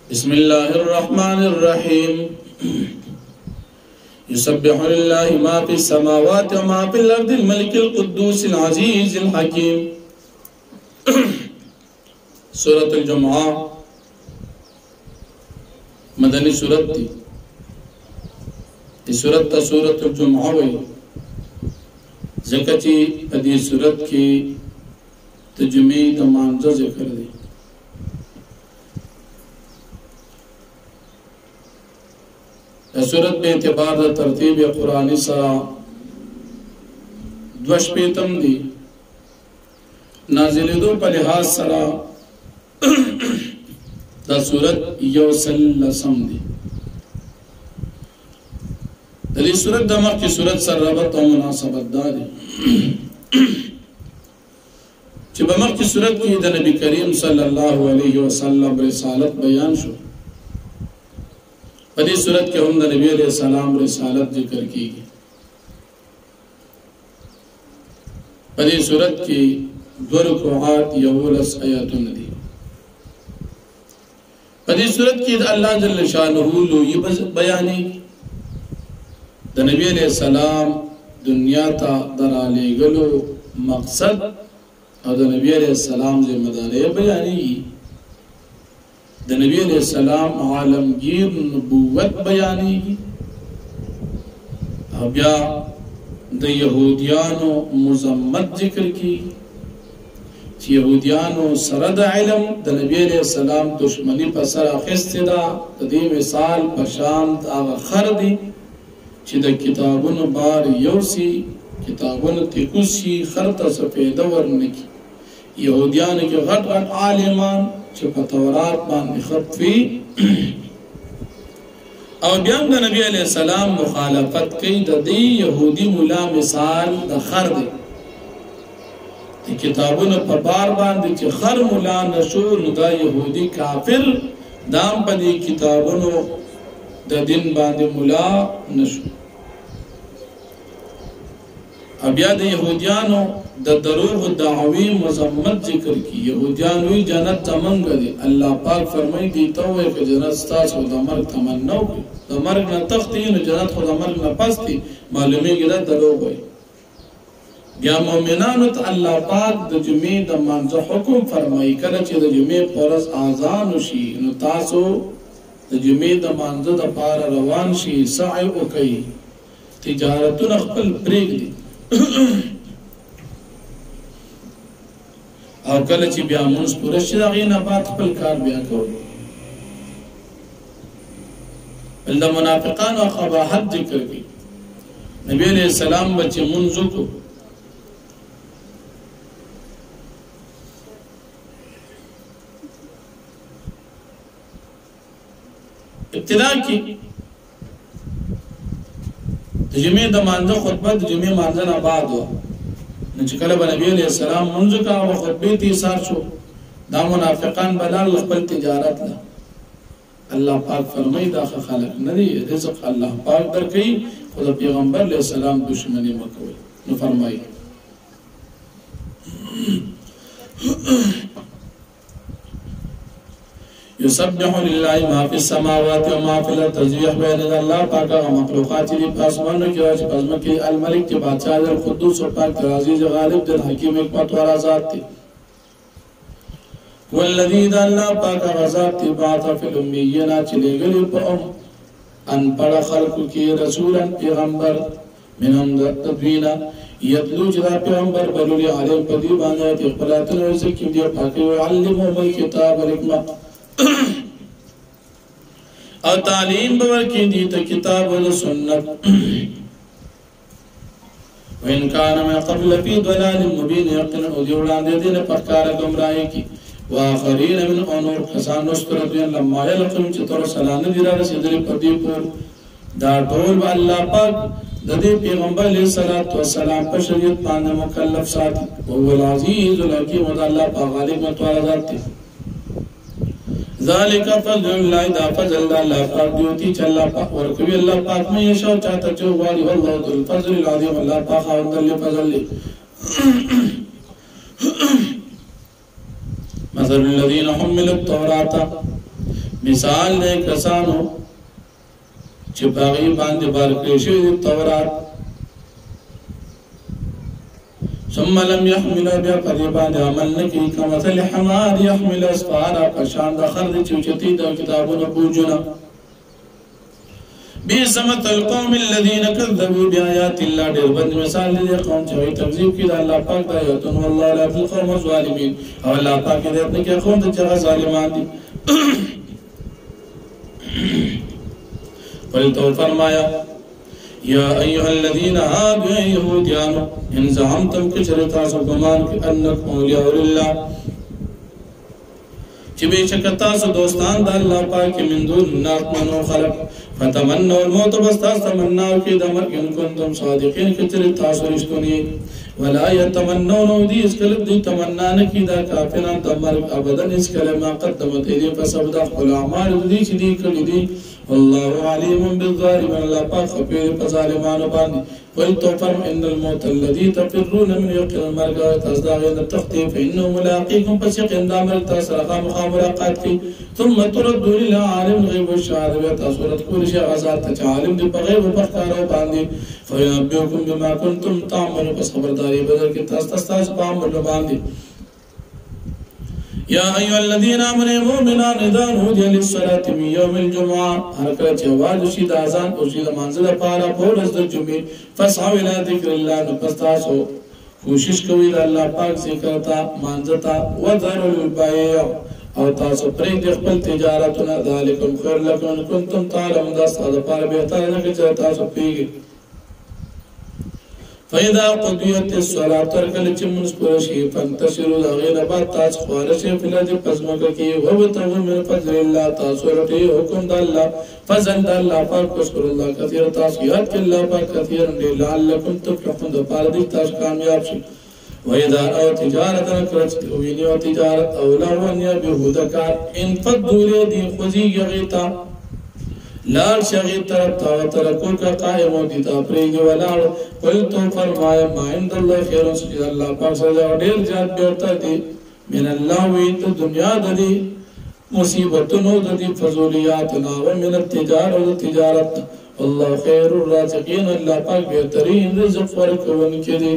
بسم الله الرحمن الرحيم يسبح لله ما في السماوات وما في الأرض الملك القدوس العزيز الحكيم. سورة الجمعة مدني سورة دي. سورة سورة الجمعة وي ذکر چی پدی سورت کی تجمعی تمانزہ ذکر دی. سورت بے اعتبار ترتیب قرآنی سرا دوش پیتم دی نازل دو پر لحاظ سرا دا سورت یوسل لسم دی. دلی سورت دماغ کی سورت سر ربط و مناسبت دا دی چی بماغ کی سورت کی دا نبی کریم صلی اللہ علیہ وسلم رسالت بیان شو. پدی صورت کے ہم نبی علیہ السلام رسالت ذکر کی گئی. پدی صورت کی دو رکوعات یولس آیاتون دی. پدی صورت کی اللہ جل شانہ لوئی بیانی دا نبی علیہ السلام دنیا تا درالے گلو مقصد اور دا نبی علیہ السلام ذمہ داری بیانی دا نبی علیہ السلام عالمگیر نبوت بیانی بیا دا یہودیانو مزمت ذکر کی چی یہودیانو سرد علم دا نبی علیہ السلام دشمنی پسر اخست دا دی مثال پشاند آغا خردی چی دا کتابون بار یوسی کتابون تکوسی خرطا سفیدہ ورنکی یہودیان کے غٹ غٹ عالمان چی پا تورات باندی خط فی او بیان دا نبی علیہ السلام مخالفت کی دا دی یہودی ملا مثال دا خر دی دی کتابون پا بار باندی چی خر ملا نشور دا یہودی کافر دام پا دی کتابونو دا دن باندی ملا نشور. اب یاد یہودیانو دا دروغ دعوی مزمت ذکر کی. یہودیانوی جنت تمنگ دی. اللہ پاک فرمائی دیتا ہوئے کہ جنت ستاس و دا مرگ تمنو کی دا مرگ نا تختی نو جنت خود دا مرگ نا پستی معلومی گرد دروغ ہوئی. بیا مومنانو تا اللہ پاک دا جمعی دا منزو حکم فرمائی کرا چی دا جمعی پورس آزانو شی نو تاسو دا جمعی دا منزو دا پار روان شی سعی اکی تجارتون اخپل پریگ دی او کله چې بیا مونږ پوره شي دا غي نه بعد خپل کار بیا کوو. بل د منافقانو قباحت ذکر کی. نبی علیہ السلام بچ مونږ کو ابتدا کی جمعه د مانځه خطبه د جمعه مانځه نه بعد و نو چې کله به نبی علیہ السلام منځ کا او خطبه تی سار شو دا منافقان بلال خپل تجارت لا الله پاک فرمای دا خلق ندی رزق الله پاک درکې خدا پیغمبر علیہ السلام دشمنی مکوي نو فرمای یسبح لله ما فی السماوات و ما فی الارض تسبیح بیان اللہ پاک مخلوقات دی پاسمانو کی راج پاسما کی الملک کے بادشاہ القدوس و پاک عزیز غالب دل حکیم حکمت والا ذات تھی. والذی اللہ پاک ذات تھی بعث فی الامیین چلے گلی پا ان پڑا خلق کی رسولا پیغمبر منہم تدوینا یتلو جدا پیغمبر بلولی علیہ پدی بانا تقبلاتن و زکیم دیا پاکی وعلمهم الکتاب والحکمہ اور تعلیم بور کی دیتا کتاب و سنت. وَإِنْ كَانَ مَا قَبْلَ فِي ضَلَالٍ مُبِينٍ يَقِنًا اُدیوڑان دے دینے پکار گمراہی کی. وَآخَرِينَ مِنْ اُنُور خسان نستردین لما یلقم چطور سلان دیرہ رسیدری پدی پور دا ٹول با اللہ پاک ددی پیغمبر علیہ السلام پر شریعت پاندے مکلف ساتھی. وَهُوَ الْعَزِيزُ الْحَكِيمُ وَدَ اللہ پاک غالب متوالا ذاتی. ذالک فضل اللہ دا فضل اللہ پاک دیوتی چا اللہ پاک ورکوی اللہ پاک میں یشاو چاہتا چو والی واللہ دل الفضل العظیم اللہ پاک خواندر لی فضل لی. مثل الذین حملوا التوراة مثال دے کسانو چې باغی باندې بار کړی شوی تورات ثم لم يحمل بیا پدې باندې عمل نکي کمثل حمار يحمل اسفارا پشان د خر چې چتی د کتابونو بوجونه بئس مثل القوم الذين كذبوا بآيات الله ډېر بد مثال دی قوم چې تکذیب کړي د الله پاک د آیاتونو والله لا يهدي القوم الظالمين او الله پاک دې نه کې قوم چې ظالمان دي قلتو فرمایا یا ایها الذين آمنوا يهوديان ان زعمتم كشرتا سبمان انكم اولياء لله چې بشک تاسو دوستان د الله پاک من دون ناتمنو خلق فتمنوا الموت بس تاسو تمنا کې د مرګ ان کنتم صادقین کچره تاسو رښتونی ولا يتمنون دي اسکل دي تمنا نه کی دا کافرانو د مرګ ابدا اسکل ما قدمت دي په سبب د خپل اعمال دي چې دي کړی دي والله عليم بالظالمين الله پاک خبير په ظالمانو باندې قلت فرم ان الموت الذي تفرون من يقين المرغ تصداغ التخطيف فانه ملاقيكم فسيقين دامر تاسرقا مخابرقات کی ثم تردوا الى عالم الغيب والشهاده تصورت كل شيء غزات عالم دي بغيب وبخارو باندې فينبئكم بما كنتم تعملون بس خبرداري بدل کی تاسو په عمل باندې یا ایها الذين امنوا مؤمنان اذا نودي للصلاه من يوم الجمعه هر کله چې आवाज شي د اذان او شي د منځ لپاره په ورځ د جمعې فاسعوا الى ذکر الله نفستاسو کوشش کوي د الله پاک ذکر ته مانځتا وذروا البيع او تاسو پرې د خپل تجارتونه ذالکم خیر لکم ان کنتم تعلمون دا ستاسو لپاره بهتره ده چې تاسو پیږئ فإذا قضيت الصلاة تركل چمنس پرشی فانتشروا غیر بعد تاس خوارشی فلج پزمک کی وبتغوا من فضل الله تاسو رټي حکم د الله فضل د الله پاک شکر الله کثیر تاسو یاد ک الله پاک کثیر لعلکم تفلحون د پاره دي تاسو کامیاب شئ وإذا أو تجارة كرت ويني وتجارة أو لون يبهودك إن فضوا لدي خذي يغيتا لال شغی طرف تا وترکوک قائم دی تا پریږي ولاړ قلتو فرمایا ما عند الله خیر سجد الله پاک سره ډیر زیات بیرته دي من الله وی ته دنیا د دې مصیبتونو د دې فضولیات نه او من التجارت الله خیر الرازقین الله پاک بهترین رزق ورکوونکی دی